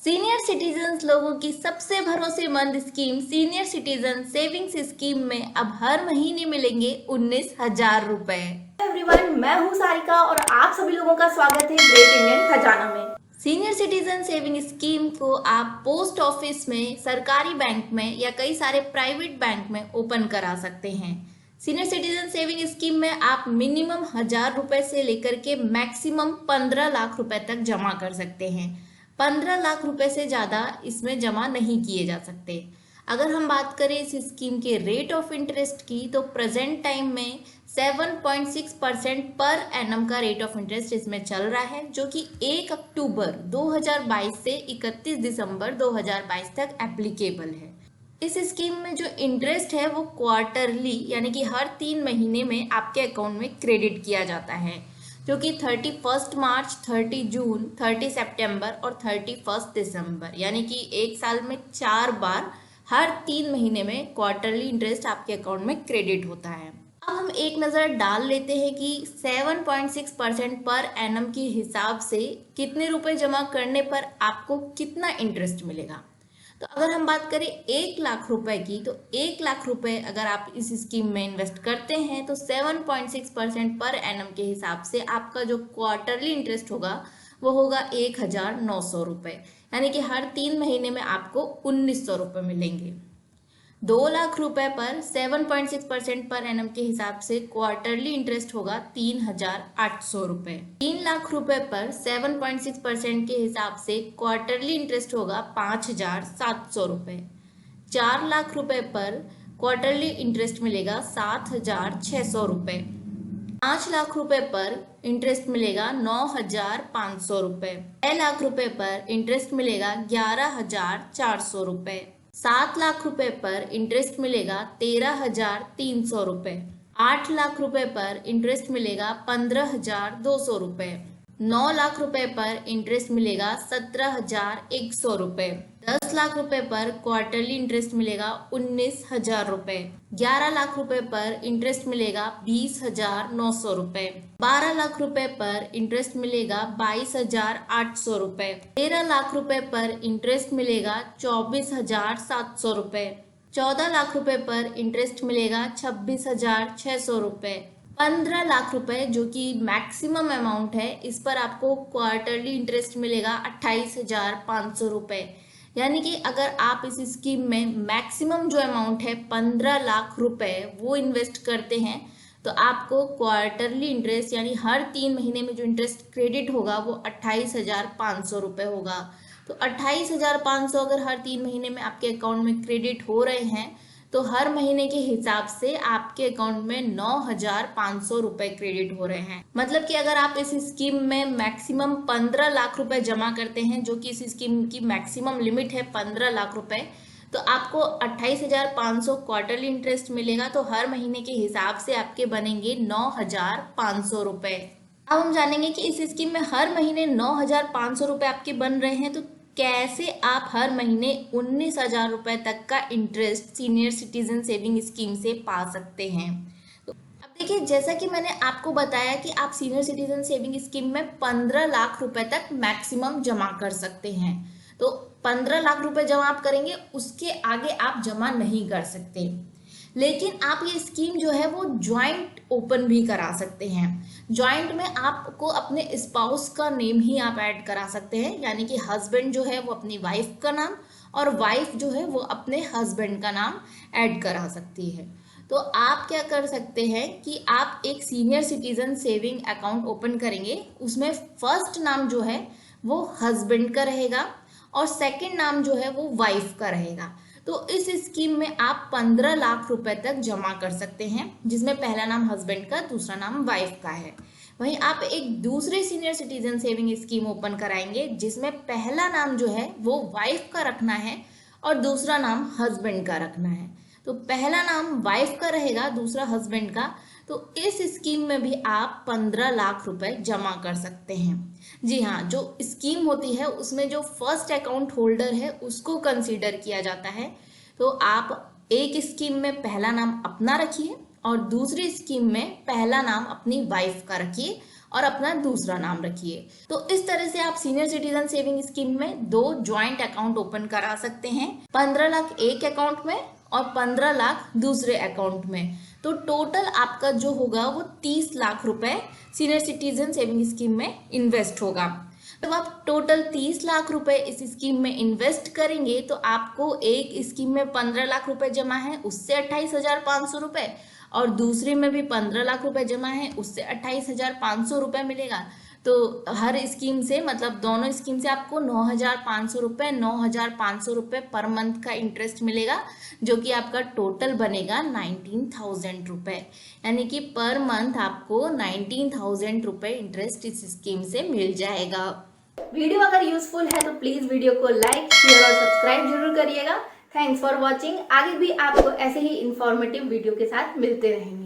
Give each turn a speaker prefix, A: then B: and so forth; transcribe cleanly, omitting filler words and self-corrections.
A: Senior citizens लोगों की सबसे भरोसेमंद scheme senior citizen savings scheme में अब हर महीने मिलेंगे 19,000 रुपए।
B: एवरीवन, मैं हूं सारिका और आप सभी लोगों का स्वागत है ग्रेट इंडियन खजाना में।
A: सीनियर सिटीजन सेविंग स्कीम को आप पोस्ट ऑफिस में, सरकारी बैंक में या कई सारे प्राइवेट बैंक में ओपन करा सकते हैं। सीनियर सिटीजन सेविंग स्कीम में आप मिनिमम 1,000 रुपए से लेकर के मैक्सिमम 15 लाख रुपए तक जमा कर सकते हैं। 15 लाख रुपए से ज़्यादा इसमें जमा नहीं किए जा सकते। अगर हम बात करें इस स्कीम के रेट ऑफ इंटरेस्ट की, तो प्रेजेंट टाइम में 7.6% पर एनम का रेट ऑफ इंटरेस्ट इसमें चल रहा है, जो कि 1 अक्टूबर 2022 से 31 दिसंबर 2022 तक एप्लीकेबल है। इस स्कीम में जो इंटरेस्ट है वो क्वार्टरली यानी कि हर 3 महीने में आपके अकाउंट में क्रेडिट किया जाता है, जो कि 31 मार्च, 30 जून, 30 सितंबर और 31 दिसंबर यानी कि एक साल में 4 बार हर 3 महीने में क्वार्टरली इंटरेस्ट आपके अकाउंट में क्रेडिट होता है। अब हम एक नज़र डाल लेते हैं कि 7.6% पर एनम के हिसाब से कितने रुपए जमा करने पर आपको कितना इंटरेस्ट मिलेगा। तो अगर हम बात करें 1 लाख रुपए की, तो 1 लाख रुपए अगर आप इस स्कीम में इन्वेस्ट करते हैं तो 7.6% पर एनम के हिसाब से आपका जो क्वार्टरली इंटरेस्ट होगा वो होगा 1,900 रुपये, यानी कि हर 3 महीने में आपको 1,900 रुपये मिलेंगे। 2 लाख रुपए पर 7.6% पर एनम के हिसाब से क्वार्टरली इंटरेस्ट होगा 3,800 रुपये। 3 लाख रुपए पर 7.6% के हिसाब से क्वार्टरली इंटरेस्ट होगा 5,700 रुपये। 4 लाख रुपए पर क्वार्टरली इंटरेस्ट मिलेगा 7,600 रुपये। 5 लाख रुपए पर इंटरेस्ट मिलेगा 9,500 रुपये। 6 लाख रुपए पर इंटरेस्ट मिलेगा 11,400 रुपये। 7 लाख रुपए पर इंटरेस्ट मिलेगा 13,300 रुपये। 8 लाख रुपए पर इंटरेस्ट मिलेगा 15,200 रुपये। 9 लाख रुपए पर इंटरेस्ट मिलेगा 17,100 रुपये। 10 लाख रुपए पर क्वार्टरली इंटरेस्ट मिलेगा 19,000 रुपये। 11 लाख रुपए पर इंटरेस्ट मिलेगा 20,900 रुपये। 12 लाख रुपए पर इंटरेस्ट मिलेगा 22,800 रुपये। 13 लाख रुपए पर इंटरेस्ट मिलेगा 24,700 रुपये। 14 लाख रुपए पर इंटरेस्ट मिलेगा 26,600 रुपये। 15 लाख रुपए जो कि मैक्सिमम अमाउंट है, इस पर आपको क्वार्टरली इंटरेस्ट मिलेगा 28,500 रुपये। यानी कि अगर आप इस स्कीम में मैक्सिमम जो अमाउंट है 15 लाख रुपए वो इन्वेस्ट करते हैं, तो आपको क्वार्टरली इंटरेस्ट यानी हर 3 महीने में जो इंटरेस्ट क्रेडिट होगा वो 28,500 रुपये होगा। तो 28,500 अगर हर 3 महीने में आपके अकाउंट में क्रेडिट हो रहे हैं, तो हर महीने के हिसाब से आपके अकाउंट में 9,500 रुपए क्रेडिट हो रहे हैं। मतलब कि अगर आप इस स्कीम में मैक्सिमम 15 लाख रुपए जमा करते हैं, जो कि इस स्कीम की मैक्सिमम लिमिट है 15 लाख रुपए, तो आपको 28,500 क्वार्टरली इंटरेस्ट मिलेगा। तो हर महीने के हिसाब से आपके बनेंगे 9,500 रुपए। अब हम जानेंगे कि इस स्कीम में हर महीने 9,500 रुपए आपके बन रहे हैं, तो कैसे आप हर महीने 19,000 रुपए तक का interest senior citizen saving scheme से पा सकते हैं। तो अब देखिए, जैसा कि मैंने आपको बताया कि आप सीनियर सिटीजन सेविंग स्कीम में 15 लाख रुपए तक मैक्सिमम जमा कर सकते हैं। तो 15 लाख रुपए जमा आप करेंगे, उसके आगे आप जमा नहीं कर सकते। लेकिन आप ये स्कीम जो है वो ज्वाइंट ओपन भी करा सकते हैं। ज्वाइंट में आपको अपने स्पाउस का नेम ही आप ऐड करा सकते हैं, यानी कि हस्बैंड जो है वो अपनी वाइफ का नाम और वाइफ जो है वो अपने हस्बैंड का नाम ऐड करा सकती है। तो आप क्या कर सकते हैं कि आप एक senior citizen saving account open करेंगे, उसमें फर्स्ट नाम जो है वो हस्बैंड का रहेगा और सेकंड नाम जो है वो वाइफ का रहेगा। तो इस स्कीम में आप 15 लाख रुपए तक जमा कर सकते हैं, जिसमें पहला नाम हस्बैंड का, दूसरा नाम वाइफ का है। वहीं आप एक दूसरे senior citizen saving scheme open कराएंगे, जिसमें पहला नाम जो है वो वाइफ का रखना है और दूसरा नाम हस्बैंड का रखना है। तो पहला नाम वाइफ का रहेगा, दूसरा हस्बैंड का। तो इस स्कीम में भी आप 15 लाख रुपए जमा कर सकते हैं। जी हाँ, जो स्कीम होती है उसमें जो फर्स्ट अकाउंट होल्डर है उसको कंसीडर किया जाता है। तो आप एक स्कीम में पहला नाम अपना रखिए और दूसरी स्कीम में पहला नाम अपनी वाइफ का रखिए और अपना दूसरा नाम रखिए। तो इस तरह से आप सीनियर सिटीजन सेविंग स्कीम में 2 ज्वाइंट अकाउंट ओपन करा सकते हैं, 15 लाख एक अकाउंट में और 15 लाख दूसरे अकाउंट में। तो टोटल आपका जो होगा वो 30 लाख रुपए सीनियर सिटीजन सेविंग स्कीम में इन्वेस्ट होगा। जब आप टोटल 30 लाख रुपए इस स्कीम में इन्वेस्ट करेंगे तो आपको एक स्कीम में 15 लाख रुपए जमा है उससे 28,500 रुपए और दूसरे में भी 15 लाख रुपए जमा है उससे 28,500 रुपए मिलेगा। तो हर स्कीम से मतलब दोनों स्कीम से आपको 9,500 रुपए पर मंथ का इंटरेस्ट मिलेगा, जो कि आपका टोटल बनेगा 19,000 रुपए। यानी कि पर मंथ आपको 19,000 रुपए इंटरेस्ट इस स्कीम से मिल जाएगा।
B: वीडियो अगर यूजफुल है तो प्लीज वीडियो को लाइक, शेयर और सब्सक्राइब जरूर करिएगा। Thanks for watching. आगे भी आपको ऐसे ही इंफॉर्मेटिव वीडियो के साथ मिलते रहेंगे।